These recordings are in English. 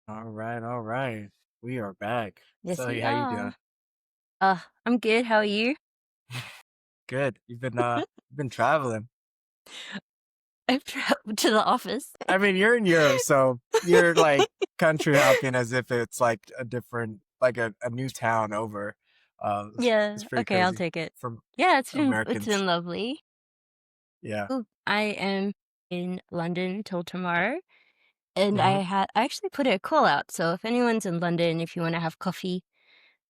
All right, all right. We are back. Yes, So, we how you doing? are. I'm good. How are you? Good. You've been traveling. I've traveled to the office. I mean, you're in Europe, so you're like country hopping as if it's like a different, like a new town over. It's Yeah. pretty Okay, I'll crazy take it. from Yeah, it's Americans. been lovely. Yeah. Oh, I am in London till tomorrow, and Hmm. I actually put a call out. So if anyone's in London, if you want to have coffee,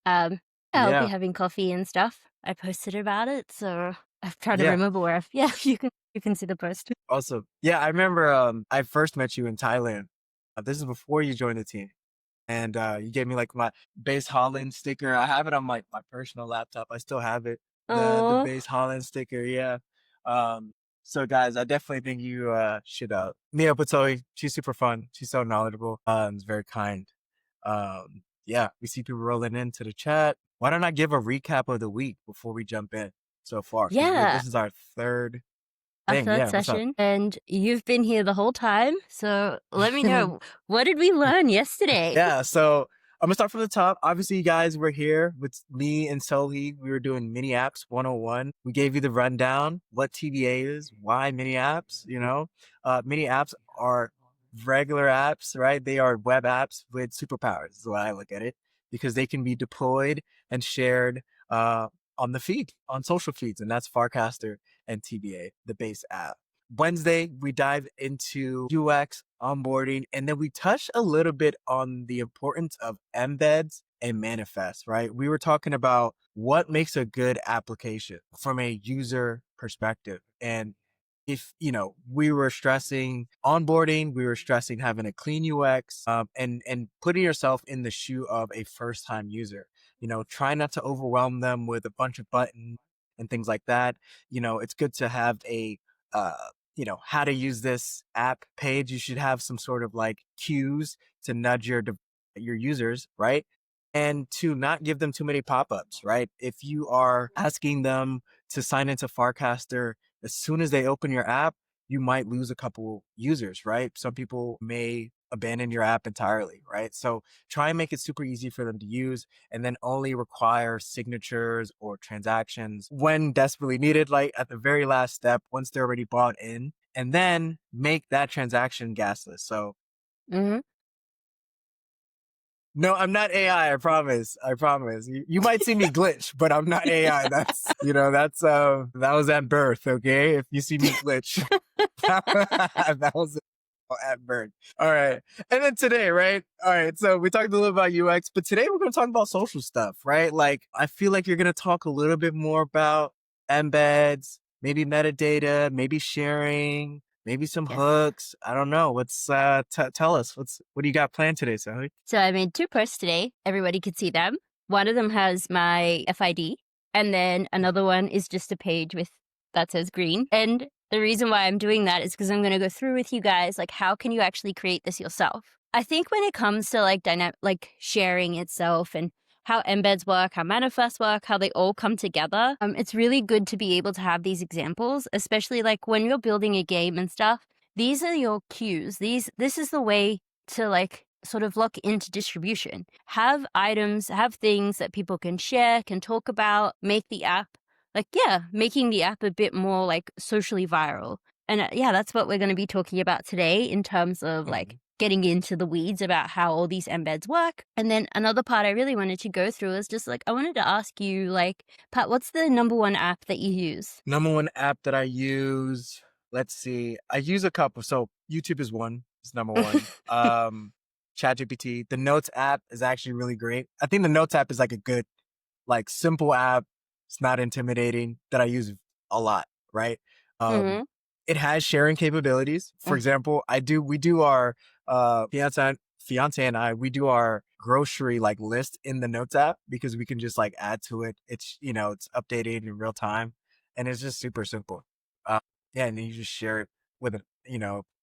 yeah, I'll be Yeah. having coffee and stuff. I posted about it, so I've tried to Yeah. remember where I've. Yeah, you can see the post. Also, yeah, I remember I first met you in Thailand. This is before you joined the team. And you gave me like my base Holland sticker. I have it on my personal laptop. I still have it. The Oh, base Holland sticker, yeah. Um, so guys, I definitely think you should meet up with Zoe. She's super fun. She's so knowledgeable. And very kind. Yeah, we see people rolling into the chat. Why don't I give a recap of the week before we jump in so far? Because yeah. this is our third Our thing. third Yeah, what's up? session, and you've been here the whole time. So let me know, what did we learn yesterday? Yeah, so I'm gonna start from the top. Obviously, you guys were here with me and Sohi. We were doing mini apps 101. We gave you the rundown, what TBA is, why mini apps, mini apps are regular apps, right? They are web apps with superpowers, is the way I look at it, because they can be deployed and shared on the feed, on social feeds, and that's Farcaster and TBA, the base app. Wednesday, we dive into UX, onboarding, and then we touch a little bit on the importance of embeds and manifests, right? We were talking about what makes a good application from a user perspective. And if, we were stressing onboarding, we were stressing having a clean UX, and putting yourself in the shoe of a first time user, try not to overwhelm them with a bunch of buttons and things like that. It's good to have uh, how to use this app page. You should have some sort of like cues to nudge your users, right? And to not give them too many pop-ups, right? If you are asking them to sign into Farcaster, as soon as they open your app, you might lose a couple users, right? Some people may abandon your app entirely, right? So try and make it super easy for them to use, and then only require signatures or transactions when desperately needed, like at the very last step, once they're already bought in, and then make that transaction gasless. So Hmm. no, I'm not AI. I promise. I promise. You might see me glitch, but I'm not AI. That was at birth. Okay. If you see me glitch, that was at birth. All right. And then today, right? All right. So we talked a little about UX, but today we're going to talk about social stuff, right? Like, I feel like you're going to talk a little bit more about embeds, maybe metadata, maybe sharing, maybe some Yes. hooks. I don't know. Tell us what do you got planned today, Sally? So I made two posts today. Everybody could see them. One of them has my FID, and then another one is just a page with that says green. And the reason why I'm doing that is because I'm going to go through with you guys, like, how can you actually create this yourself? I think when it comes to like like sharing itself and how embeds work, how manifests work, how they all come together, it's really good to be able to have these examples, especially like when you're building a game and stuff. These are your cues. This is the way to like sort of look into distribution. Have items, have things that people can share, can talk about, make the app like, yeah, making the app a bit more like socially viral. And yeah, that's what we're going to be talking about today in terms of like Mhm. getting into the weeds about how all these embeds work. And then another part I really wanted to go through is just like, I wanted to ask you, like, Pat, what's the number one app that you use? Number one app that I use. Let's see. I use a couple. So YouTube is one. It's number one. ChatGPT. The Notes app is actually really great. I think the Notes app is like a good, like simple app. It's not intimidating that I use a lot, right? Um, Hmm. it has sharing capabilities. For example, we do our, fiance and I, we do our grocery like list in the Notes app because we can just like add to it. It's updated in real time and it's just super simple. Uh, yeah. And then you just share it with,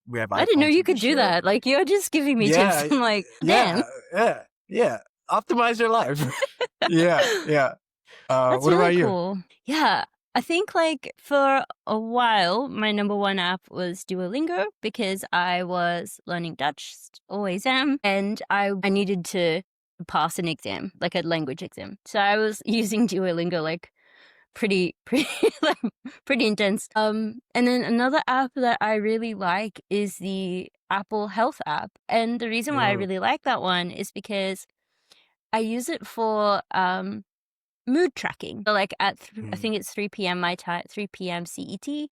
we have I didn't know iPhones, you you can could do share it. that. Like, you're just giving me tips. Yeah. I'm like, Yeah. man. Yeah. Yeah. Optimize your life. Yeah. Yeah. That's What really about you? cool. Yeah. I think like for a while, my number one app was Duolingo because I was learning Dutch, always am, and I needed to pass an exam, like a language exam. So I was using Duolingo like pretty like, pretty intense. And then another app that I really like is the Apple Health app. And the reason why I Mm, really like that one is because I use it for mood tracking. So like at I mm, think it's 3 p.m. my time, 3 p.m. CET,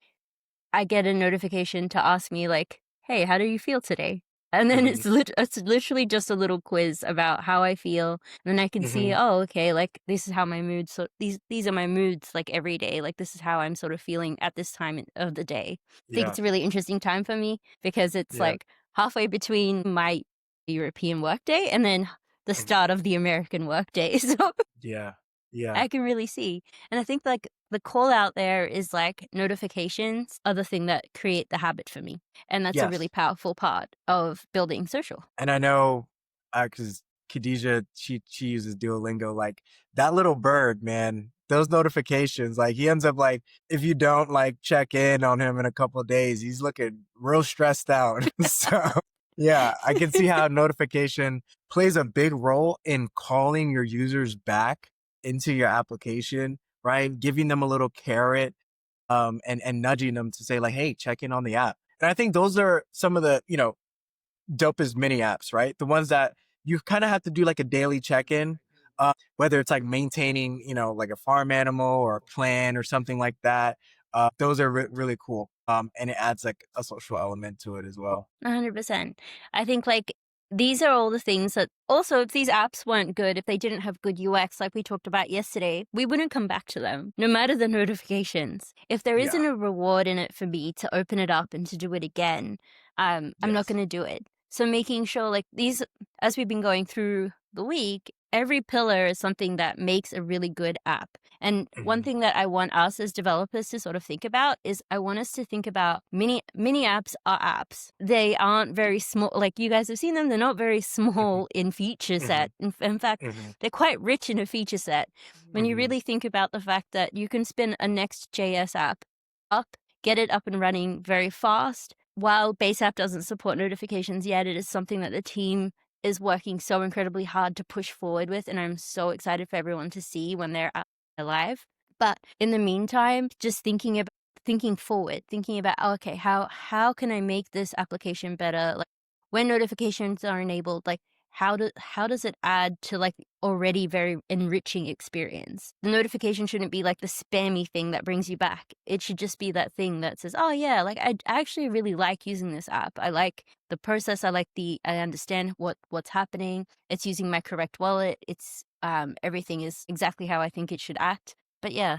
I get a notification to ask me like, "Hey, how do you feel today?" And then mhm, it's literally just a little quiz about how I feel, and then I can see, mhm. oh, okay, like this is how my moods. So these are my moods like every day. Like this is how I'm sort of feeling at this time of the day. I think Yeah, it's a really interesting time for me because it's yeah, like halfway between my European workday and then the mhm, start of the American workday. So yeah, yeah. I can really see. And I think like the call out there is like notifications are the thing that create the habit for me. And that's a really Yes. powerful part of building social. And I know, because Khadijah, she uses Duolingo, like, that little bird, man, those notifications, like, he ends up, like, if you don't, like, check in on him in a couple of days, he's looking real stressed out. So, yeah, I can see how notification plays a big role in calling your users back into your application, right? Giving them a little carrot, and nudging them to say, like, "Hey, check in on the app." And I think those are some of the, dopest mini apps, right? The ones that you kind of have to do like a daily check in, whether it's like maintaining, like a farm animal or a plant or something like that. Those are really cool. And it adds like a social element to it as well. 100%. I think like these are all the things that also, if these apps weren't good, if they didn't have good UX, like we talked about yesterday, we wouldn't come back to them, no matter the notifications. If there Yeah. isn't a reward in it for me to open it up and to do it again, I'm not Yes. going to do it. So making sure like these, as we've been going through the week, every pillar is something that makes a really good app. And one Hmm. thing that I want us as developers to sort of think about is I want us to think about mini apps are apps. They aren't very small. Like you guys have seen them, they're not very Hmm. small in feature Hmm. set. In fact, Hmm. they're quite rich in a feature set. When you Hmm. really think about the fact that you can spin a Next.js app up, get it up and running very fast. While base app doesn't support notifications yet, it is something that the team is working so incredibly hard to push forward with, and I'm so excited for everyone to see when they're alive. But in the meantime, just thinking forward, thinking about, oh, okay, how can I make this application better? Like when notifications are enabled, like how does it add to like already very enriching experience? The notification shouldn't be like the spammy thing that brings you back. It should just be that thing that says, oh yeah, like I actually really like using this app. I like the process. I understand what's happening. It's using my correct wallet. It's everything is exactly how I think it should act. But yeah,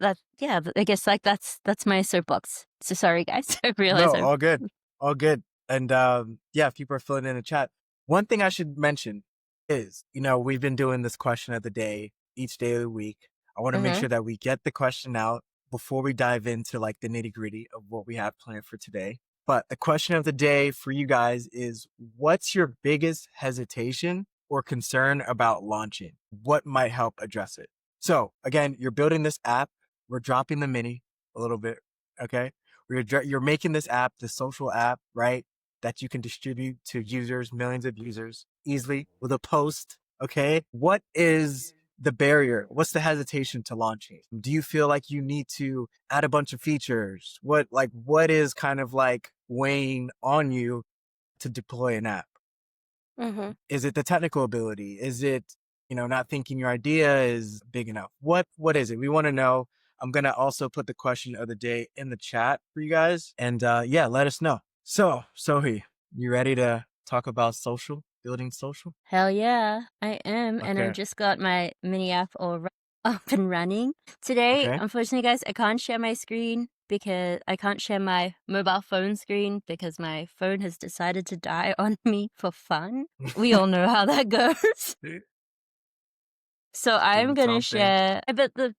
I guess like that's my soapbox. So sorry guys. I realize No, I'm all good. All good. And yeah, if people are filling in the chat. One thing I should mention is, we've been doing this question of the day each day of the week. I want to make Mhm. sure that we get the question out before we dive into like the nitty gritty of what we have planned for today. But the question of the day for you guys is, what's your biggest hesitation or concern about launching? What might help address it? So again, you're building this app. We're dropping the mini a little bit. Okay. You're making this app, this social app, right? That you can distribute to users, millions of users easily with a post. Okay. What is the barrier? What's the hesitation to launching? Do you feel like you need to add a bunch of features? What is kind of like weighing on you to deploy an app? Mhm. Is it the technical ability? Is it, not thinking your idea is big enough? What is it? We want to know. I'm gonna also put the question of the day in the chat for you guys. And yeah, let us know. So, Sohi, you ready to talk about building social? Hell yeah, I am, and I've Okay. just got my mini app up and running. Today, Okay. unfortunately, guys, I can't share my screen because I can't share my mobile phone screen because my phone has decided to die on me for fun. We all know how that goes. So I'm Doing its gonna own thing. share. But the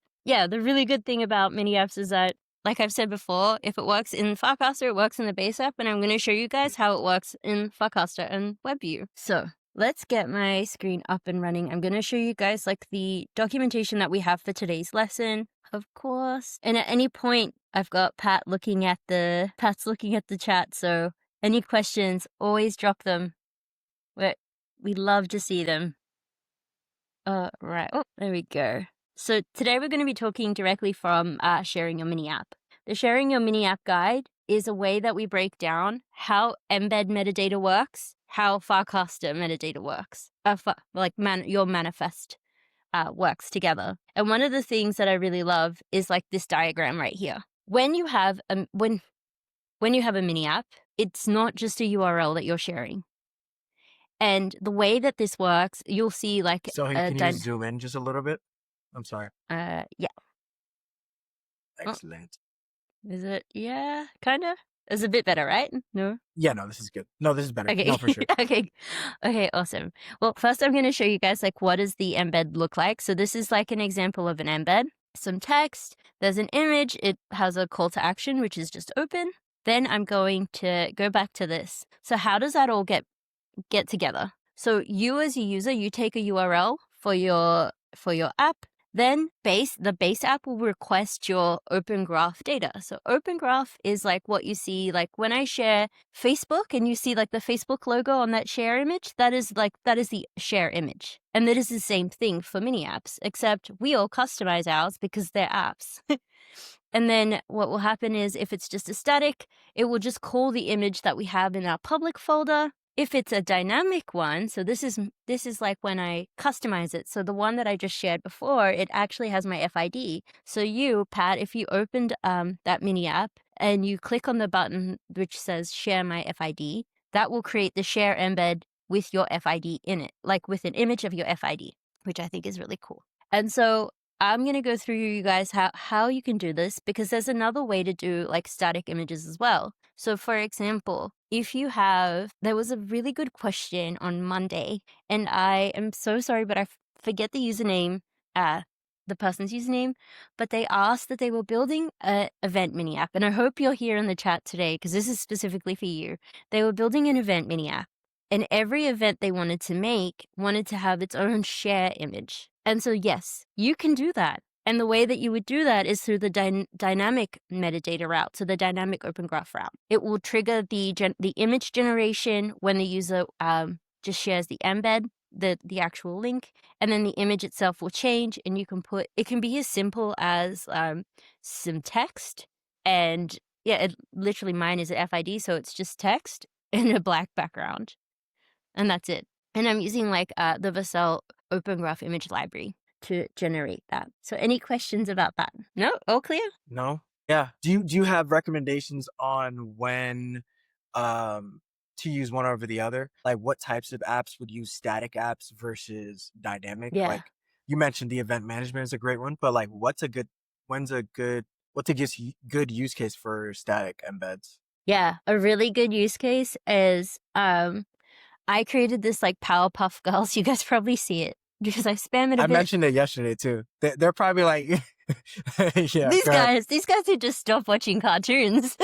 really good thing about mini apps is that, like I've said before, if it works in Farcaster, it works in the base app, and I'm gonna show you guys how it works in Farcaster and WebView. So let's get my screen up and running. I'm gonna show you guys like the documentation that we have for today's lesson. Of course. And at any point, I've got Pat's looking at the chat. So any questions, always drop them. We love to see them. Right. Oh, there we go. So today we're going to be talking directly from Sharing Your Mini App. The Sharing Your Mini App guide is a way that we break down how embed metadata works, how Farcaster metadata works, your manifest works together. And one of the things that I really love is like this diagram right here. When you have when you have a mini app, it's not just a URL that you're sharing. And the way that this works, you'll see like So a can you zoom in just a little bit? I'm sorry. yeah. Oh, Excellent. is it? Yeah, kind of. It's a bit better, right? No. Yeah, no, this is good. No, this is better. Okay. No, for sure. Okay, awesome. Well, first I'm going to show you guys like what does the embed look like. So this is like an example of an embed. Some text, there's an image, it has a call to action, which is just open. Then I'm going to go back to this. So how does that all get together? So you as a user, you take a URL for your app. Then the base app will request your Open Graph data. So Open Graph is like what you see like when I share Facebook and you see like the Facebook logo on that share image, that is the share image. And that is the same thing for mini apps, except we all customize ours because they're apps. And then what will happen is if it's just a static, it will just call the image that we have in our public folder. If it's a dynamic one, so this is like when I customize it. So the one that I just shared before, it actually has my FID. So you, Pat, if you opened that mini app and you click on the button which says share my FID, that will create the share embed with your FID in it, like with an image of your FID, which I think is really cool. And so I'm going to go through you guys how you can do this, because there's another way to do like static images as well. So for example, there was a really good question on Monday, and I am so sorry, but I forget the username, the person's username, but they asked that they were building an event mini app. And I hope you're here in the chat today, because this is specifically for you. They were building an event mini app, and every event they wanted to make wanted to have its own share image. And so, yes, you can do that. And the way that you would do that is through the dynamic metadata route, so the dynamic Open Graph route. It will trigger the image generation when the user just shares the embed, the actual link, and then the image itself will change, and you can it can be as simple as some text, and yeah, literally mine is an FID, so it's just text and a black background, and that's it. And I'm using like the Vercel Open Graph image library to generate that. So any questions about that? No? All clear? No? Yeah. Do you have recommendations on when to use one over the other? Like what types of apps would use static apps versus dynamic? Yeah. Like you mentioned the event management is a great one, but like what's a good good use case for static embeds? Yeah, a really good use case is I created this like Powerpuff Girls. You guys probably see it because I spam it a I bit. mentioned it yesterday too. They're probably like, yeah. These guys who just stop watching cartoons.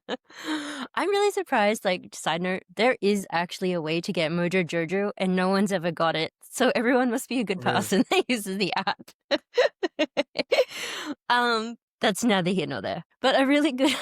I'm really surprised. Like, side note, there is actually a way to get Mojo Jojo, and no one's ever got it. So everyone must be a good Really? person that uses the app. That's neither here nor there. But a really good,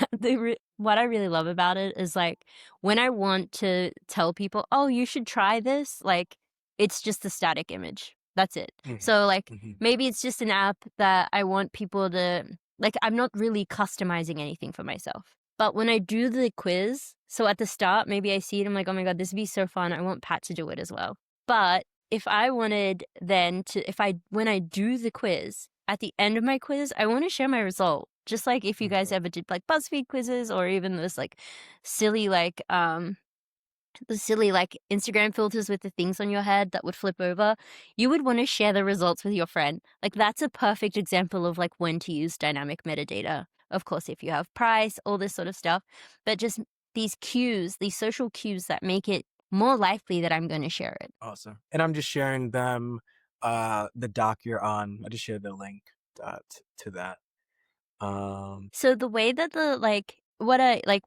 what I really love about it is like when I want to tell people, oh, you should try this. Like, it's just a static image. That's it. Mhm. So like Mhm. maybe it's just an app that I want people to like. I'm not really customizing anything for myself. But when I do the quiz, so at the start, maybe I see it, I'm like, oh my God, this would be so fun. I want Pat to do it as well. But if I wanted then when I do the quiz, at the end of my quiz, I want to share my result. Just like if you guys ever did like BuzzFeed quizzes or even this like silly like Instagram filters with the things on your head that would flip over, you would want to share the results with your friend. Like that's a perfect example of like when to use dynamic metadata. Of course, if you have price, all this sort of stuff, but just these cues, these social cues that make it more likely that I'm going to share it. Awesome. And I'm just sharing them, the doc you're on. I just shared the link to that. So the way that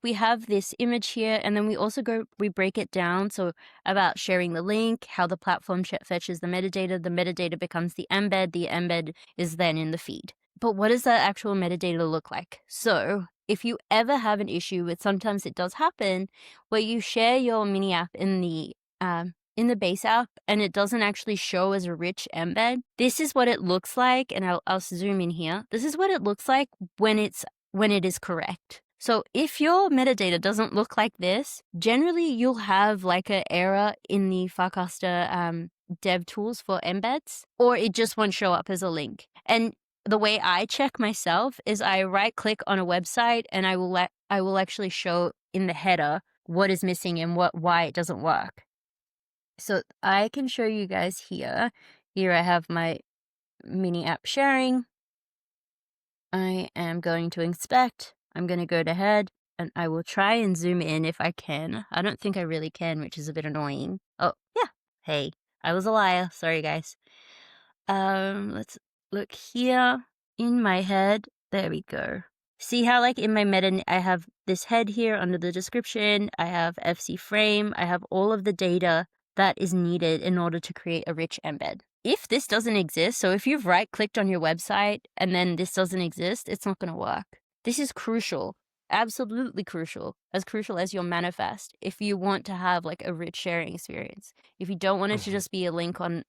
we have this image here, and then we also we break it down. So about sharing the link, how the platform fetches the metadata becomes the embed is then in the feed. But what does that actual metadata look like? So if you ever have an issue with, sometimes it does happen, where you share your mini app in the base app and it doesn't actually show as a rich embed, this is what it looks like. And I'll zoom in here. This is what it looks like when it is correct. So if your metadata doesn't look like this, generally you'll have like an error in the Farcaster dev tools for embeds, or it just won't show up as a link. And the way I check myself is I right click on a website and I will actually show in the header what is missing and why it doesn't work. So I can show you guys here. Here I have my mini app sharing. I am going to inspect. I'm going to go to head and I will try and zoom in if I can. I don't think I really can, which is a bit annoying. Oh, yeah. Hey, I was a liar. Sorry, guys. Let's look here in my head. There we go. See how like in my meta, I have this head here under the description. I have FC frame. I have all of the data that is needed in order to create a rich embed. If this doesn't exist, so if you've right clicked on your website and then this doesn't exist, it's not going to work. This is crucial. Absolutely crucial as your manifest if you want to have like a rich sharing experience. If you don't want it to just be a link on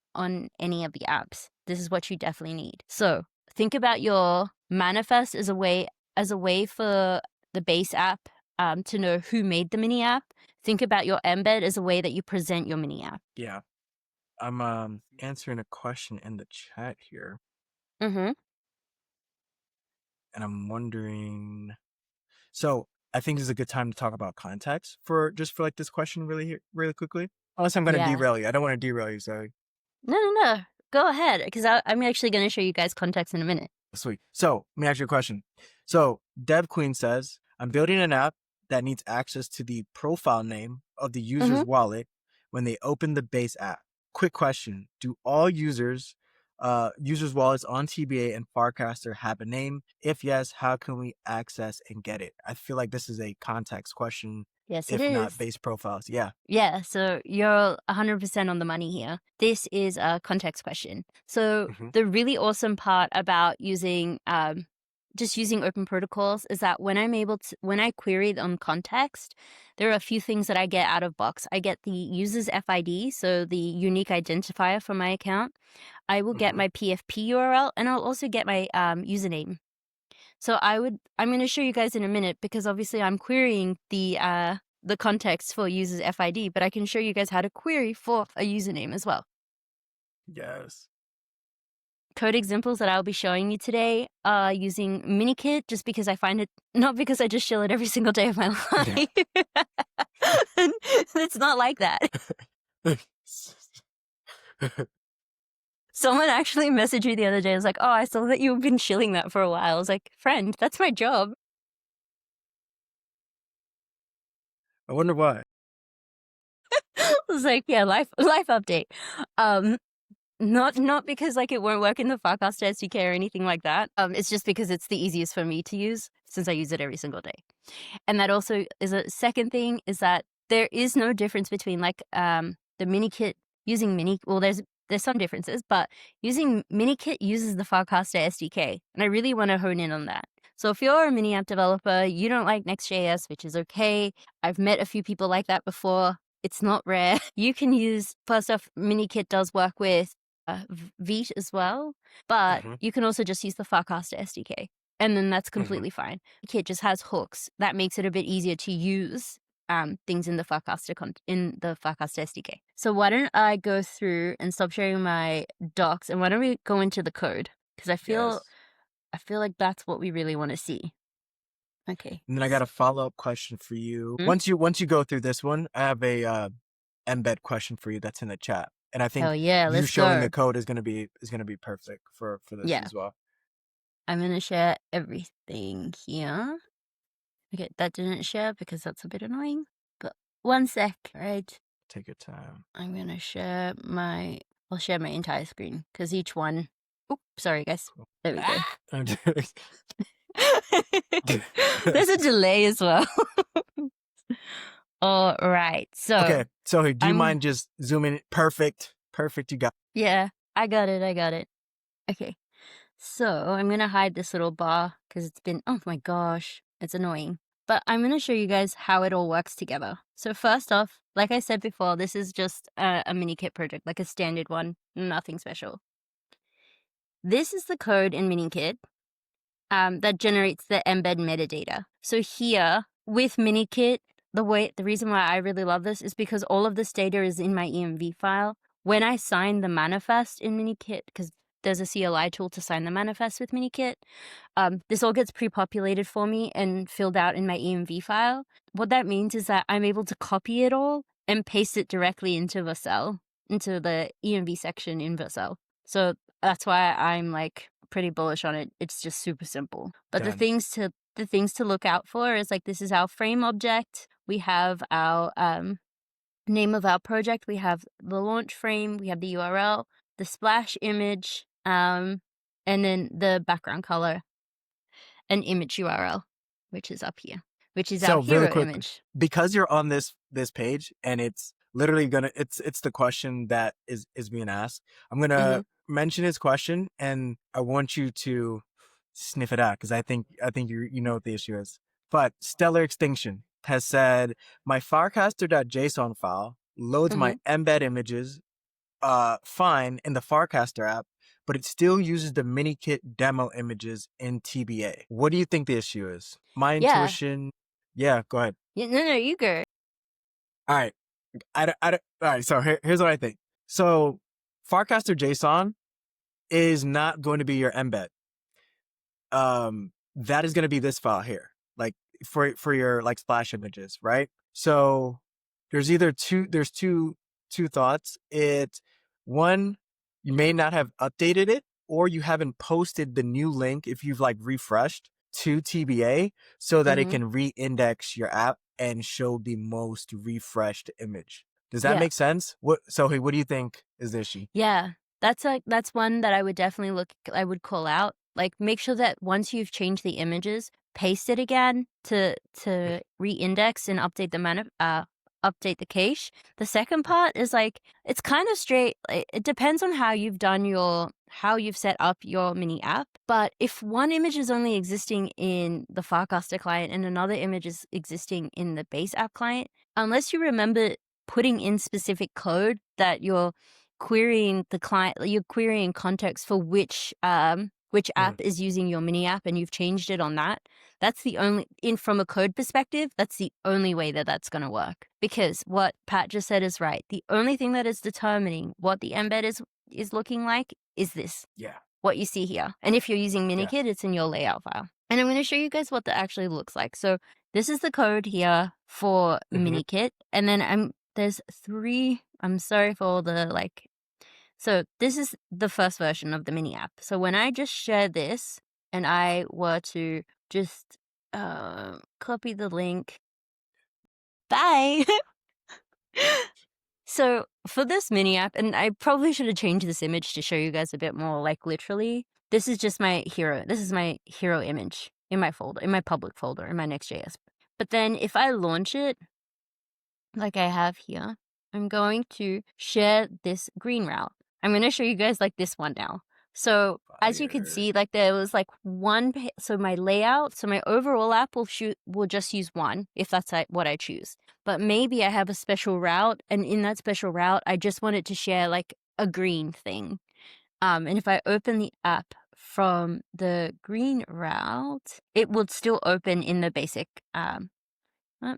any of the apps, this is what you definitely need. So think about your manifest as a way for the base app to know who made the mini app. Think about your embed as a way that you present your mini app. Yeah. I'm answering a question in the chat here. Mm-hmm. And I'm wondering, so I think this is a good time to talk about context for like this question really quickly. Unless I'm going to derail you. I don't want to derail you, Zoe. No. Go ahead, because I'm actually going to show you guys context in a minute. Sweet. So let me ask you a question. So Dev Queen says, I'm building an app that needs access to the profile name of the user's wallet when they open the base app. Quick question. Do all users' wallets on TBA and Farcaster have a name? If yes, how can we access and get it? I feel like this is a context question. Yes, if it is. not base profiles. Yeah. Yeah, so you're 100% on the money here. This is a context question. So the really awesome part about using just using open protocols is that when I query on context, there are a few things that I get out of box. I get the user's FID, so the unique identifier for my account. I will get my PFP URL, and I'll also get my username. So I'm going to show you guys in a minute, because obviously I'm querying the context for user's FID, but I can show you guys how to query for a username as well. Yes. Code examples that I'll be showing you today are using Minikit, just because I find it, not because I just shill it every single day of my life. It's not like that. Someone actually messaged me the other day. I was like, oh, I saw that you've been shilling that for a while. I was like, friend, that's my job. I wonder why. I was like, yeah, life update. Not because like it won't work in the Farcaster SDK or anything like that. It's just because it's the easiest for me to use, since I use it every single day. And that also is a second thing, is that there is no difference between like the Minikit using well, there's some differences, but using Minikit uses the Farcaster SDK, and I really want to hone in on that. So if you're a mini app developer, you don't like Next.js, which is okay. I've met a few people like that before. It's not rare. You can use, first off, Minikit does work with Vite as well, but you can also just use the Farcaster SDK, and then that's completely fine. Kit just has hooks that makes it a bit easier to use things in the Farcaster SDK. So why don't I go through and stop sharing my docs, and why don't we go into the code, because I feel like that's what we really want to see. Okay. And then I got a follow-up question for you. Once you go through this one, I have a embed question for you that's in the chat. And I think you showing the code is gonna be perfect for this as well. I'm gonna share everything here. Okay, that didn't share because that's a bit annoying. But one sec, right? Take your time. I'm gonna share I'll share my entire screen, because each one. Oops, sorry guys. There we go. There's a delay as well. All right. So okay. So do you mind just zooming? Perfect. You got. Yeah, I got it. Okay. So I'm going to hide this little bar because it's been, oh my gosh, it's annoying. But I'm going to show you guys how it all works together. So first off, like I said before, this is just a mini kit project, like a standard one, nothing special. This is the code in Minikit that generates the embed metadata. So here with Minikit, the reason why I really love this is because all of this data is in my env file. When I sign the manifest in Minikit, because there's a CLI tool to sign the manifest with Minikit, this all gets pre-populated for me and filled out in my env file. What that means is that I'm able to copy it all and paste it directly into Vercel, into the env section in Vercel. So that's why I'm like pretty bullish on it. It's just super simple. But Done. the things to look out for is like this is our frame object. We have our name of our project. We have the launch frame. We have the URL, the splash image, and then the background color and image URL, which is up here, which is our So really hero quick, image. because you're on this page and it's literally gonna it's the question that is being asked. I'm Mm-hmm. gonna mention his question and I want you to sniff it out because I think you know what the issue is. But Stellar Extinction has said my Firecaster.json file loads Mm-hmm. my embed images fine in the Farcaster app, but it still uses the minikit demo images in TBA. What do you think the issue is? My Yeah. intuition. Yeah, go ahead. No, you go. All right. All right. So here's what I think. So Farcaster JSON is not going to be your embed. That is going to be this file here, like for your like splash images, right? So there's two thoughts. One, you may not have updated it, or you haven't posted the new link if you've like refreshed to TBA so that it Mm-hmm. can re-index your app and show the most refreshed image. Does that Yeah. make sense? What do you think is the issue? Yeah, that's one that I would definitely I would call out. Like, make sure that once you've changed the images, paste it again to re-index and update the cache. The second part is like it's kind of straight. It depends on how you've set up your mini app. But if one image is only existing in the Farcaster client and another image is existing in the base app client, unless you remember putting in specific code that you're querying the client, you're querying context for which Mm, app is using your mini app and you've changed it on that. That's the only, in from a code perspective, that's the only way that that's going to work. Because what Pat just said is right. The only thing that is determining what the embed is looking like is this, yeah, what you see here. And if you're using yeah. minikit, it's in your layout file. And I'm going to show you guys what that actually looks like. So this is the code here for Hmm. minikit. And then there's three, I'm sorry for all the like. So this is the first version of the mini app. So when I just share this and I were to just copy the link, bye. So for this mini app, and I probably should have changed this image to show you guys a bit more like literally, this is just my hero. This is my hero image in my folder, in my public folder, in my Next.js. But then if I launch it, like I have here, I'm going to share this green route. I'm going to show you guys like this one now. So as you can Fire. see, like there was like so my layout, so my overall app will just use one if that's what I choose. But maybe I have a special route, and in that special route, I just wanted to share like a green thing. And if I open the app from the green route, it would still open in the basic oh,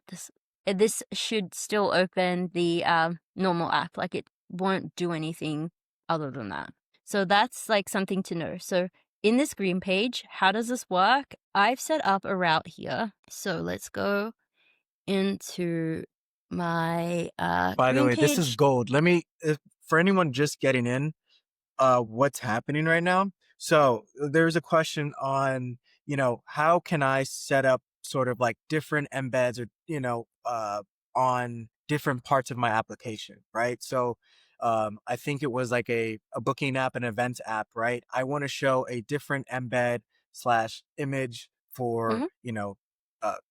this should still open the normal app. Like it won't do anything other than that. So that's like something to know. So in this green page, how does this work? I've set up a route here. So let's go into my By the green way, this is page. gold. Let me, for anyone just getting in, what's happening right now. So there's a question on, how can I set up sort of like different embeds or, on different parts of my application, right? So I think it was like a booking app, an events app, right? I want to show a different embed slash image for, Mhm.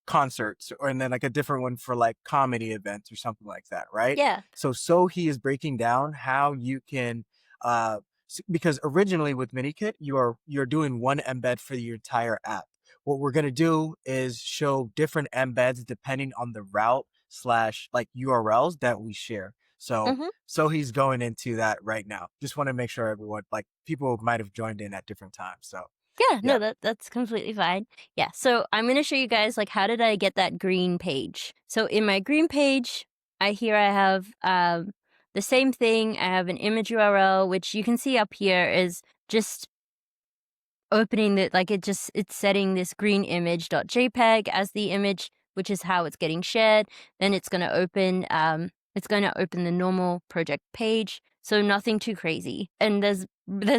concerts, and then like a different one for like comedy events or something like that, right? Yeah. So he is breaking down how you can Because originally with MiniKit, you're doing one embed for your entire app. What we're gonna do is show different embeds depending on the route slash like URLs that we share. Mhm. So he's going into that right now. Just want to make sure everyone, like people might have joined in at different times. So Yeah, yeah. no, that's completely fine. Yeah, so I'm gonna show you guys, like, how did I get that green page? So in my green page, I have, the same thing. I have an image URL, which you can see up here is just opening the like, it's setting this green image.jpg as the image, which is how it's getting shared. Then it's gonna open the normal project page, so nothing too crazy. And there's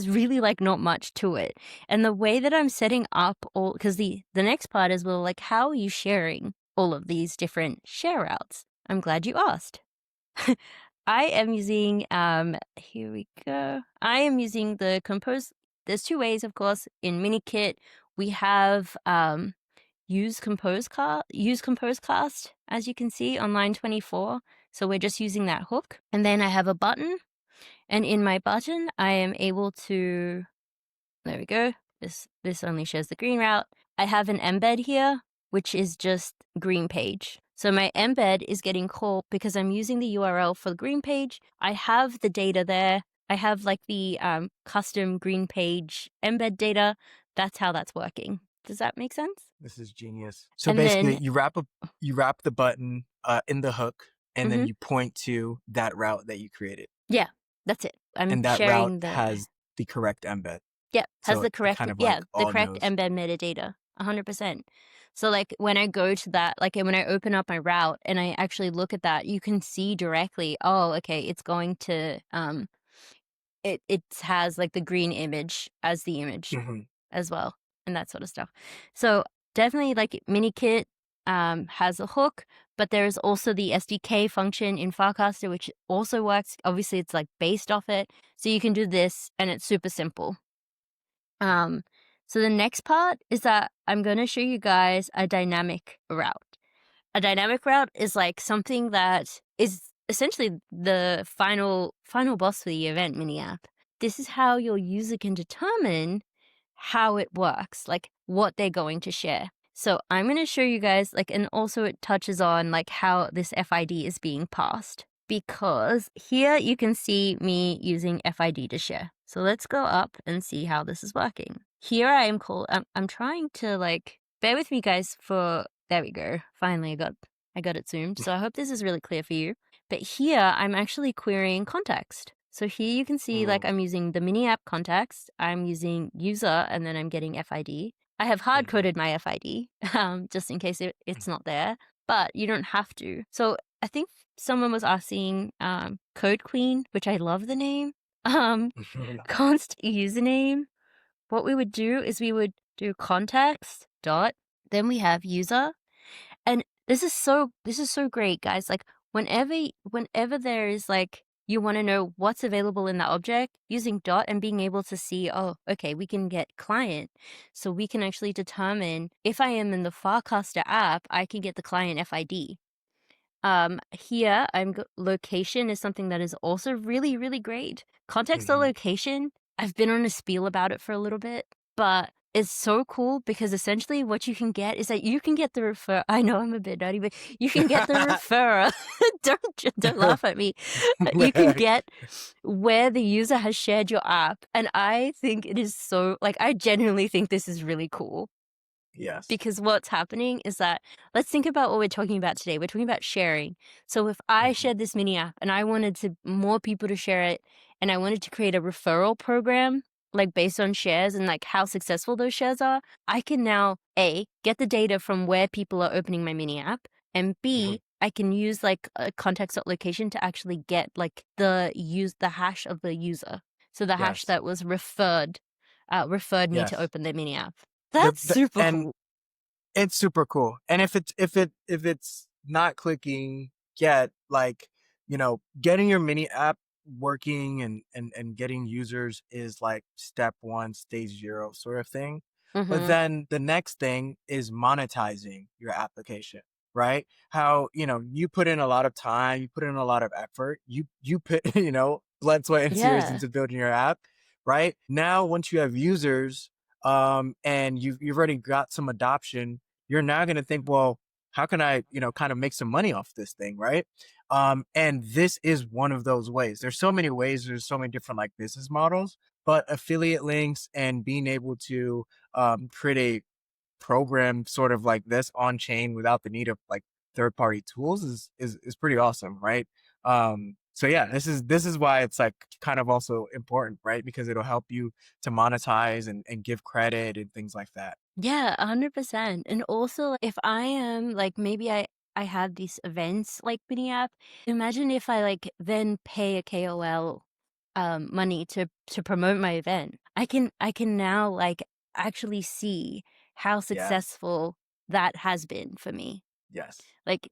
really, like, not much to it. And the way that I'm setting up all, because the next part is, well, like, how are you sharing all of these different share routes? I'm glad you asked. I am using, here we go. I am using the compose. There's two ways, of course. In MiniKit, we have use compose cast, as you can see on line 24. So we're just using that hook. And then I have a button. And in my button, I am able to, there we go. This only shows the green route. I have an embed here, which is just green page. So my embed is getting called because I'm using the URL for the green page. I have the data there. I have like the custom green page embed data. That's how that's working. Does that make sense? This is genius. So And basically, then, you wrap the button in the hook, and then mhm, you point to that route that you created, yeah, that's it. I'm and that route sharing the, has the correct embed. yeah, has So the it correct, kind of yeah, like the all correct knows. embed metadata, 100%. So, like, when I go to that, like, when I open up my route and I actually look at that, you can see directly, oh, okay, it's going to, it has, like, the green image as the image Mhm. as well, and that sort of stuff. So, definitely, like, MiniKit, has a hook, but there's also the SDK function in Farcaster, which also works. Obviously, it's, like, based off it. So you can do this, and it's super simple. Um, so the next part is that I'm going to show you guys a dynamic route. A dynamic route is like something that is essentially the final boss for the event mini app. This is how your user can determine how it works, like what they're going to share. So I'm going to show you guys, like, and also it touches on like how this FID is being passed, because here you can see me using FID to share. So let's go up and see how this is working. Here I am I'm trying to, like, bear with me guys for, there we go. Finally I got it zoomed. So I hope this is really clear for you. But here I'm actually querying context. So here you can see, like, Mm, I'm using the mini app context, I'm using user, and then I'm getting FID. I have hard mhm, coded my FID, just in case it's not there, but you don't have to. So I think someone was asking, Code Queen, which I love the name, mhm. const username. What we would do is we would do context dot, then we have user, and this is so great, guys. Like, whenever there is, like, you want to know what's available in that object, using dot and being able to see, oh, okay, we can get client. So we can actually determine if I am in the Farcaster app, I can get the client FID. Here location is something that is also really, really great. Context or Mhm. location, I've been on a spiel about it for a little bit, but it's so cool because essentially what you can get is that you can get the refer. I know I'm a bit nutty, but you can get the referrer. Don't laugh at me. You can get where the user has shared your app, and I think it is so, like, I genuinely think this is really cool. Yes. Because what's happening is that, let's think about what we're talking about today. We're talking about sharing. So if I Mhm, shared this mini app and I wanted to more people to share it, and I wanted to create a referral program, like based on shares and like how successful those shares are, I can now A, get the data from where people are opening my mini app, and mhm. B, I can use like a context.location to actually get like the hash of the user. So the hash Yes. that was referred me to Yes. open the mini app. The That's super and cool. it's super cool. And if it's not clicking yet, like, getting your mini app working and getting users is like step one, stage zero sort of thing. But Mhm. then the next thing is monetizing your application, right? How, you put in a lot of time, you put in a lot of effort, you put, blood, sweat, and tears Yeah. into building your app. right? Now, once you have users, and you've already got some adoption, you're now going to think, well, how can I, kind of make some money off this thing, right? And this is one of those ways. There's so many ways. There's so many different like business models, but affiliate links and being able to create a program sort of like this on chain without the need of like third party tools is pretty awesome, right? So yeah, this is why it's like kind of also important, right? Because it'll help you to monetize and give credit and things like that. Yeah, 100%. And also, if I am like, maybe I have these events like Mini App. Imagine if I like then pay a KOL money to promote my event. I can now like actually see how Yes. successful that has been for me. Yes. Like,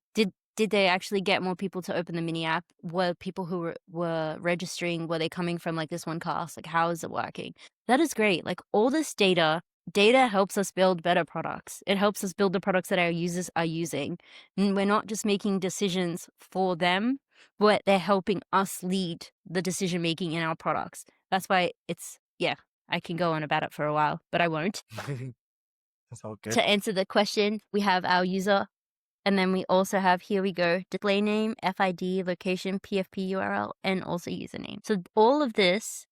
did they actually get more people to open the Mini App? Were people who were registering, were they coming from like this one cast? Like, how is it working? That is great. Like all this data helps us build better products. It helps us build the products that our users are using. And we're not just making decisions for them, but they're helping us lead the decision making in our products. That's why yeah, I can go on about it for a while, but I won't. That's all good. To answer the question, we have our user, and then we also have, here we go, display name, FID, location, PFP URL, and also username. So all of this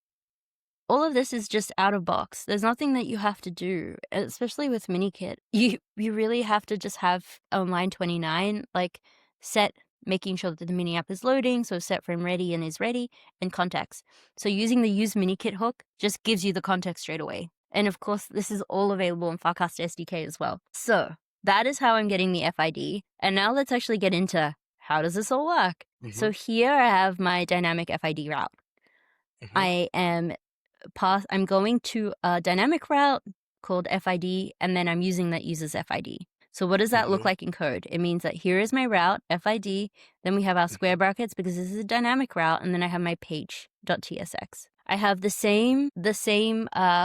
is just out of box. There's nothing that you have to do, especially with MiniKit. You really have to just have on line 29, like set, making sure that the mini app is loading, so set frame ready and is ready, and context. So using the use MiniKit hook just gives you the context straight away. And of course, this is all available in Farcast SDK as well. So that is how I'm getting the FID. And now let's actually get into how does this all work? Hmm. So here I have my dynamic FID route. Hmm. I am I'm going to a dynamic route called FID, and then I'm using that user's FID. So what does that look Hmm. like in code? It means that here is my route, FID, then we have our square brackets because this is a dynamic route, and then I have my page.tsx. I have the same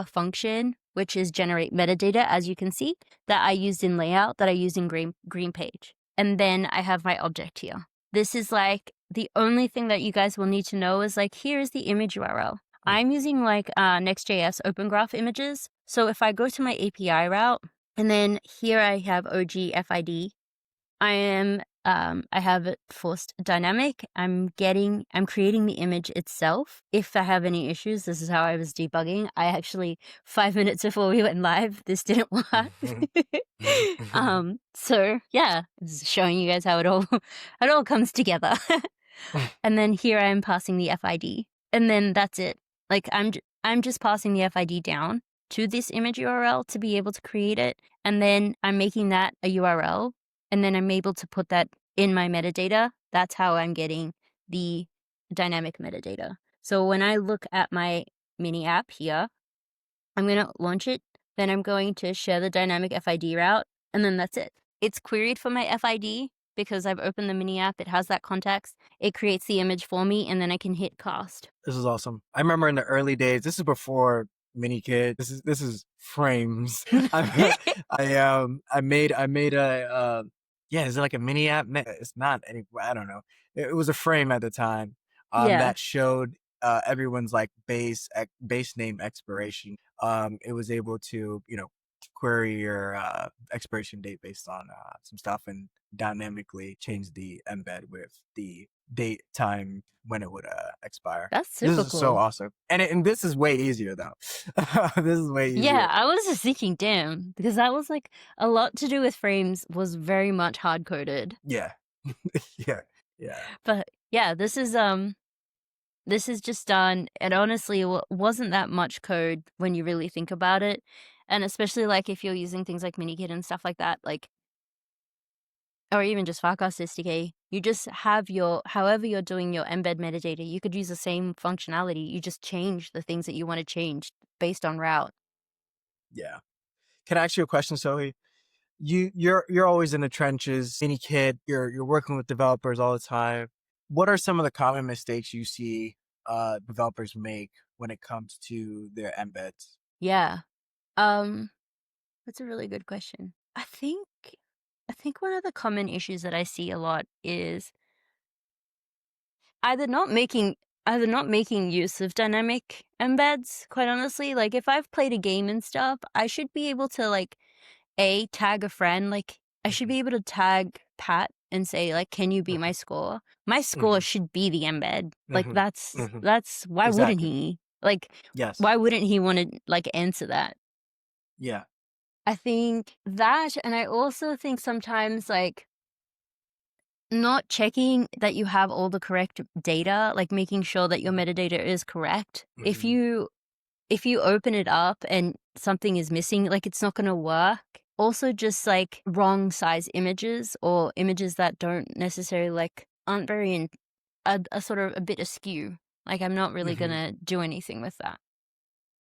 function, which is generate metadata, as you can see, that I used in layout, that I used in green page. And then I have my object here. This is like the only thing that you guys will need to know is like, here's the image URL. I'm using like Next.js Open Graph images. So if I go to my API route, and then here I have OG FID, I have it forced dynamic. I'm creating the image itself. If I have any issues, this is how I was debugging. I actually, 5 minutes before we went live, this didn't work. So yeah, it's showing you guys how it all it all comes together. And then here I am passing the FID, and then that's it. Like I'm just passing the FID down to this image URL to be able to create it, and then I'm making that a URL, and then I'm able to put that in my metadata. That's how I'm getting the dynamic metadata. So when I look at my mini app here, I'm going to launch it, then I'm going to share the dynamic FID route, and then that's it. It's queried for my FID because I've opened the mini app. It has that context. It creates the image for me, and then I can hit cast. This is awesome. I remember in the early days. This is before MiniKit. This is frames. I made a yeah. Is it like a mini app? It's not any. I don't know. It was a frame at the time. Yeah, That showed everyone's like base name expiration. It was able to query your expiration date based on some stuff and dynamically change the embed with the date time when it would expire. that's This super is so cool. awesome, and this is way easier though. This is way Yeah, easier. I was just thinking, damn, because that was like a lot to do with frames, was very much hard coded. Yeah, yeah, yeah, But yeah, this is just done. It honestly wasn't that much code when you really think about it. And especially like if you're using things like MiniKit and stuff like that, like, or even just Farcast SDK, you just have however you're doing your embed metadata, you could use the same functionality. You just change the things that you want to change based on route. yeah. Can I ask you a question, Sohi? You're always in the trenches. Any kid, you're working with developers all the time. What are some of the common mistakes you see developers make when it comes to their embeds? Yeah. Um, that's a really good question. I think one of the common issues that I see a lot is either not making either not making use of dynamic embeds, quite honestly. Like, if I've played a game and stuff, I should be able to, like, A, tag a friend, like, I should Mhm, be able to tag Pat and say, like, "Can you beat my mhm, score?" My score mhm, should be the embed. Like, mhm, that's mhm. that's why wouldn't Exactly. he? Like, Yes. why wouldn't he wanna, like, answer that? Yeah. I think that, and I also think sometimes, like, not checking that you have all the correct data, like, making sure that your Mhm, metadata is correct. mhm, If you open it up and something is missing, like, it's not gonna work. Also, just, like, wrong size images or images that don't necessarily, like, aren't very a sort of a bit askew. Like, I'm not really mhm. gonna do anything with that.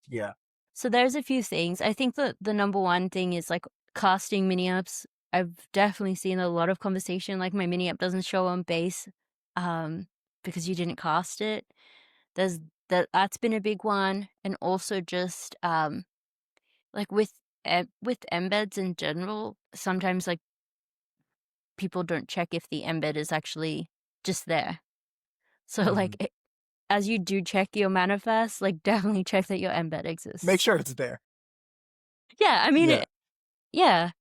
Yeah. So there's a few things. I think that the number one thing is, like, casting mini apps. I've definitely seen a lot of conversation, like, my mini app doesn't show on base, um, because you didn't cast it. There's that's been a big one, and also just, like, with embeds in general, sometimes, like, people don't check if the embed is actually just there. So, like, Mhm. as you do check your manifest, like, definitely check that your embed Make exists. sure it's there. Yeah, I mean, Yeah. yeah,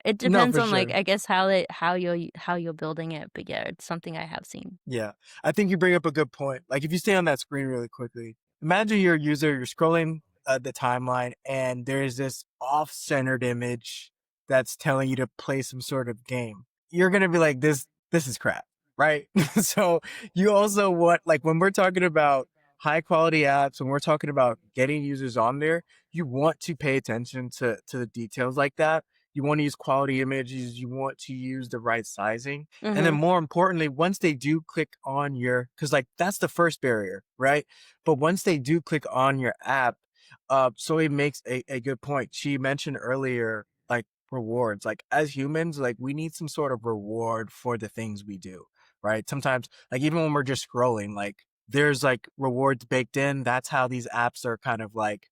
it No, depends for on, like, sure. I guess how you're building it, but yeah, it's something I have seen. Yeah. I think you bring up a good point. Like if you stay on that screen really quickly, imagine you're a user, you're scrolling the timeline and there's this off-centered image that's telling you to play some sort of game. You're going to be like, this is crap, right? So you also want, like when we're talking about high quality apps, when we're talking about getting users on there, you want to pay attention to the details like that. You want to use quality images. You want to use the right sizing. And then Mhm, more importantly, once they do click on your, cause like that's the first barrier, right? But once they do click on your app, so it makes a good point. She mentioned earlier, like rewards, like as humans, like we need some sort of reward for the things we do, right? Sometimes like even when we're just scrolling, like there's like rewards baked in. That's how these apps are kind of like,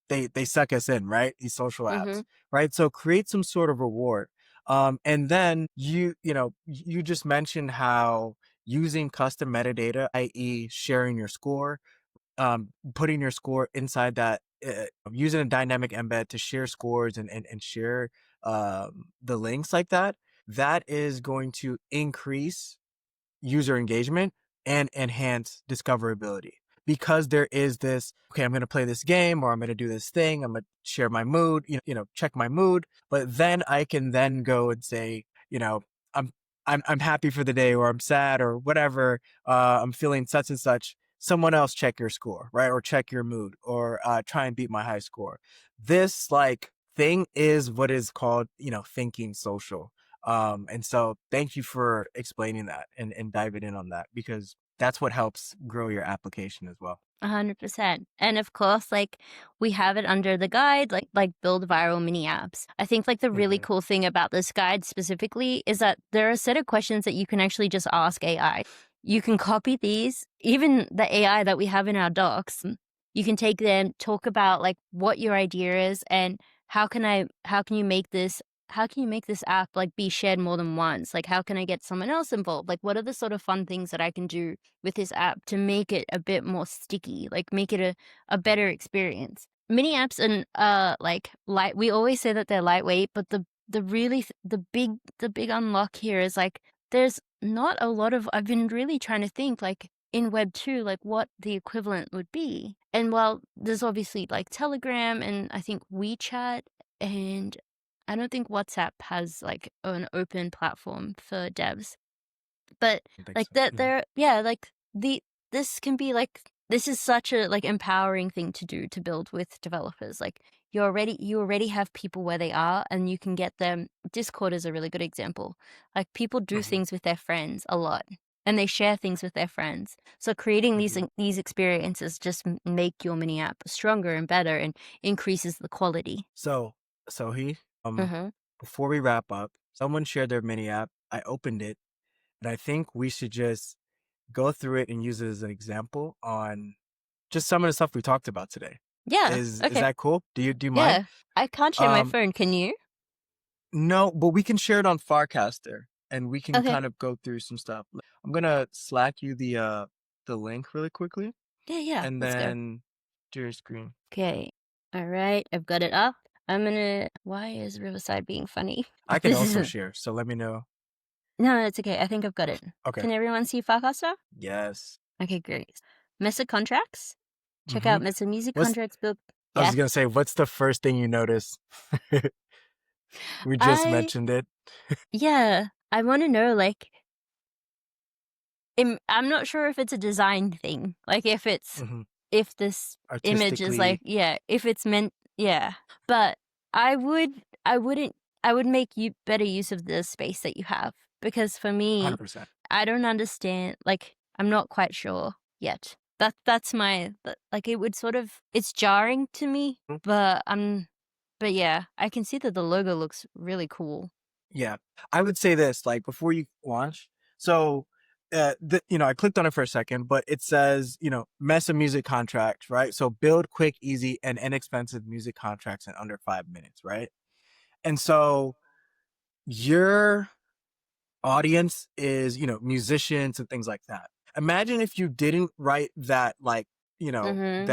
they suck us in, right? These social apps, mhm, right? So create some sort of reward. And then you just mentioned how using custom metadata, i.e., sharing your score, putting your score inside that, using a dynamic embed to share scores and share the links like that, that is going to increase user engagement and enhance discoverability because there is this, okay, I'm going to play this game or I'm going to do this thing, I'm going to share my mood, check my mood, but then I can then go and say, i'm I'm happy for the day or I'm sad or whatever, I'm feeling such and such. Someone else check your score, right? Or check your mood or try and beat my high score. This like thing is what is called, thinking social. And so thank you for explaining that and diving in on that because that's what helps grow your application as well. 100%. And of course, like, we have it under the guide, like build viral mini apps. I think, like, the really Hmm. cool thing about this guide specifically is that there are a set of questions that you can actually just ask AI. You can copy these, even the AI that we have in our docs. You can take them, talk about, like, what your idea is and how can you make this app, like, be shared more than once? Like, how can I get someone else involved? Like, what are the sort of fun things that I can do with this app to make it a bit more sticky, like, make it a better experience? Mini apps and, like, light we always say that they're lightweight, but the really the big unlock here is, like, there's not a lot of I've been really trying to think, like, in Web 2, like, what the equivalent would be. And while there's obviously, like, Telegram and I think WeChat, and I don't think WhatsApp has, like, an open platform for devs. But, I think like, so. that Mhm. there yeah, like, this can be, like, this is such a, like, empowering thing to do to build with developers. Like, you already have people where they are, and you can get them Discord is a really good example. Like, people do Mhm. things with their friends a lot, and they share things with their friends. So creating Mhm. these experiences just make your mini app stronger and better and increases the quality. So, he, Mhm. before we wrap up, someone shared their mini app. I opened it, and I think we should just go through it and use it as an example on just some of the stuff we talked about today. Yeah, Is okay. that cool? Do you mind? Yeah. I can't share my Um, phone, can you? no, but we can share it on Farcaster and we can Okay. kind of go through some stuff. I'm gonna Slack you the the link really quickly, Yeah, yeah. and Let's go. then to your screen. Okay. All right. I've got it up. I'm gonna. Why is Riverside being funny? I can This also isn't. share, so let me know. No, it's okay. I think I've got it. Okay. Can everyone see Farcaster? Yes. Okay, great. Mesa contracts. Check Mm-hmm. out Mesa music What's contracts book. I was Yeah. gonna say, what's the first thing you notice? We just I mentioned it. yeah. I want to know like I'm not sure if it's a design thing. Like Hmm. if this image is like Artistically, yeah, if it's meant yeah. But I would I wouldn't I would make you better use of the space that you have because for me 100%. I don't understand like I'm not quite sure yet. That's my like it would sort of it's jarring to me, but yeah, I can see that the logo looks really cool. Yeah. I would say this, like before you launch. So, I clicked on it for a second, but it says, Mesa music contracts, right? So build quick, easy, and inexpensive music contracts in under 5 minutes, right? And so your audience is, musicians and things like that. Imagine if you didn't write that, like, Mhm.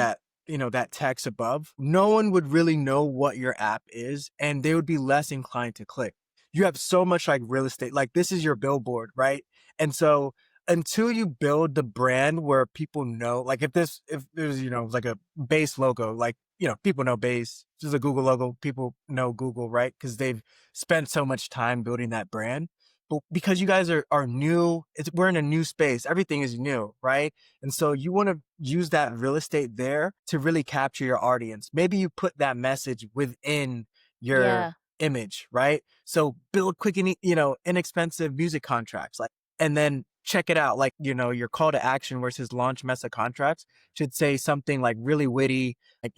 that text above, no one would really know what your app is and they would be less inclined to click. You have so much like real estate, like this is your billboard, right? And so until you build the brand where people know, like if there's, like a base logo, like, people know base, this is a Google logo, people know Google, right? Because they've spent so much time building that brand. But because you guys are new, we're in a new space. Everything is new, right? And so you want to use that real estate there to really capture your audience. Maybe you put that message within your Yeah. image, right? So build quick and inexpensive music contracts, like, and then check it out. Like, your call to action versus launch Mesa contracts should say something like really witty, like,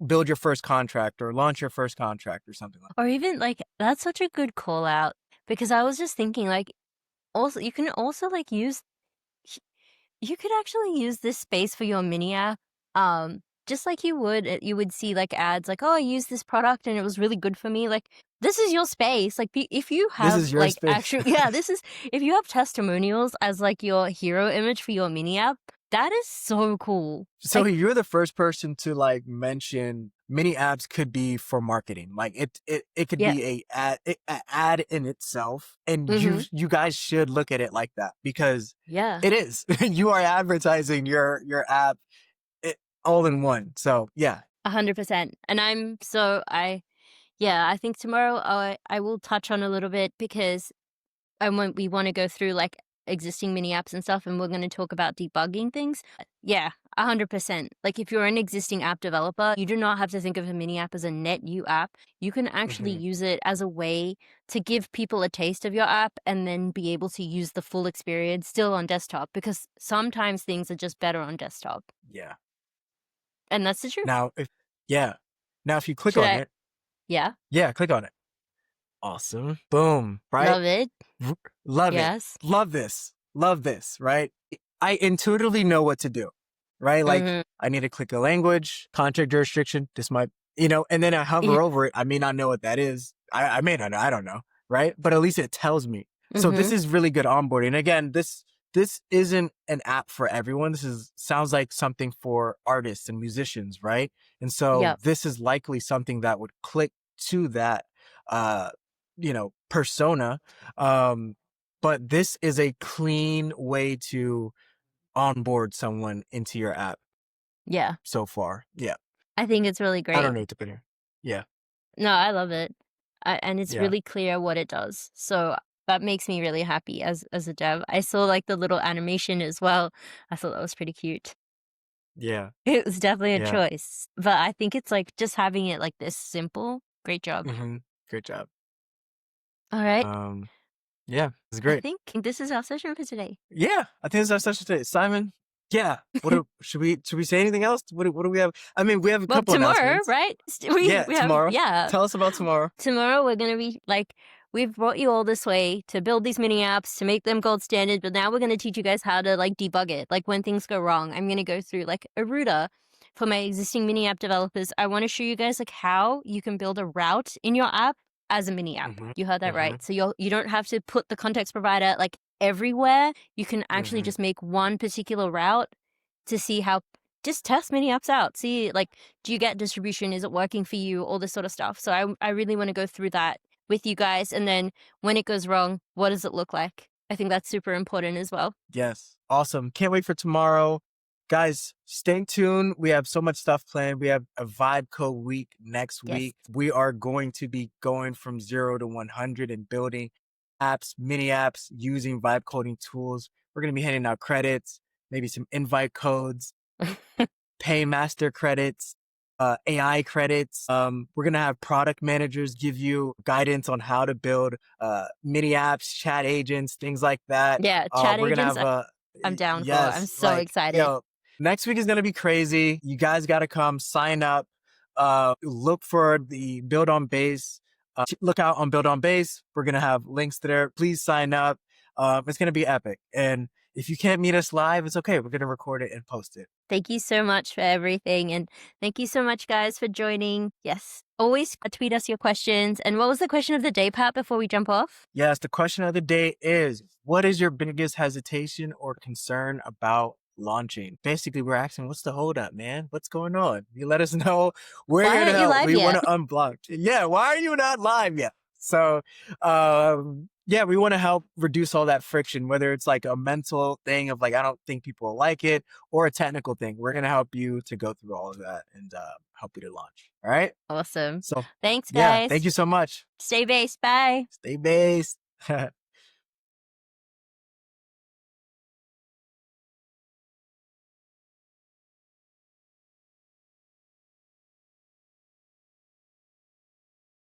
build your first contract or launch your first contract or something like Or even like that's such a good call out because I was just thinking like also you can also like use you could actually use this space for your mini app. Just like you would see like ads like, "Oh, I used this product and it was really good for me." Like this is your space. Like if you this have is your like space. actual yeah, this is if you have testimonials as like your hero image for your mini app, that is so cool. So Like you're the first person to like mention many apps could be for marketing. Like it could yeah. be a ad in itself, and you Mhm. you guys should look at it like that because Yeah. it is. You are advertising your app all in one. So yeah. 100%. And yeah, I think tomorrow I will touch on a little bit because we want to go through like existing mini apps and stuff, and we're going to talk about debugging things. Yeah, 100%. Like if you're an existing app developer, you do not have to think of a mini app as a net new app. You can actually Hmm. use it as a way to give people a taste of your app and then be able to use the full experience still on desktop because sometimes things are just better on desktop. Yeah. And that's the truth. Now if yeah. Now if you click Should on I? it, Yeah. yeah, click on it. Awesome. Boom. Right? Love it. Love it. Yes. Love this. Love this, right? I intuitively know what to do, right? Like Mhm. I need to click a language, contract jurisdiction. This might, and then I Yeah. hover over it. I may not know what that is. I may not know. I don't know, right? But at least it tells me. So this Mhm. is really good onboarding. Again, this isn't an app for everyone. Sounds like something for artists and musicians, right? And so Yep. this is likely something that would click to that, uh, persona. But this is a clean way to onboard someone into your app Yeah. so far. Yeah. I think it's really I don't great. know what to put here. Yeah. No, I love it. And it's Yeah. really clear what it does. So that makes me really happy as a dev. I saw like the little animation as well. I thought that was pretty cute. Yeah. It was definitely a Yeah. choice. But I think it's like just having it like this simple. Great job. Hmm. Great job. All right. Um, yeah, it's I great. think this is our session for today. Yeah. I think it's our session today. Simon. Yeah. Should we say anything else? What do we have? I mean, we have a Well, couple tomorrow, announcements. right? Yeah. We have Tomorrow. yeah. Tell us about tomorrow. Tomorrow we're going to be like we've brought you all this way to build these mini apps to make them gold standard, but now we're going to teach you guys how to like debug it. Like when things go wrong, I'm going to go through like a router for my existing mini app developers. I want to show you guys like how you can build a route in your app as a mini app. Hmm. You heard that Hmm. right. So you don't have to put the context provider like everywhere, you can actually Mhm. just make one particular route to see how just test mini apps out. See, like, do you get distribution? Is it working for you? All this sort of stuff. So I really want to go through that with you guys. And then when it goes wrong, what does it look like? I think that's super important as well. Yes. Awesome. Can't wait for tomorrow. Guys, stay tuned. We have so much stuff planned. We have a Vibe Code week next Yes. week. We are going to be going from 0 to 100 and building apps, mini apps using vibe coding tools. We're going to be handing out credits, maybe some invite codes, paymaster credits, AI credits. We're going to have product managers give you guidance on how to build mini apps, chat agents, things like that. Yeah, chat We're going to agents, have I'm down for. I'm yes, so like, excited. yo, next week is going to be crazy. You guys got to come sign up. Look for the Build on Base. Look out on Build on Base. We're going to have links there. Please sign up. It's going to be epic. And if you can't meet us live, it's okay. We're going to record it and post it. Thank you so much for everything. And thank you so much, guys, for joining. Yes. Always tweet us your questions. And what was the question of the day, Pat, before we jump off? Yes, the question of the day is, what is your biggest hesitation or concern about launching? Basically, we're asking, what's the holdup, man? What's going on? You let us know. We're Why here to aren't you help. live We want yet? to unblock. Yeah, why are you not live yet? So, yeah, we want to help reduce all that friction, whether it's like a mental thing of like, I don't think people will like it, or a technical thing. We're going to help you to go through all of that and help you to launch. All right. Awesome. So, Thanks, yeah, thank guys. you so much. Stay based. Bye. Stay based.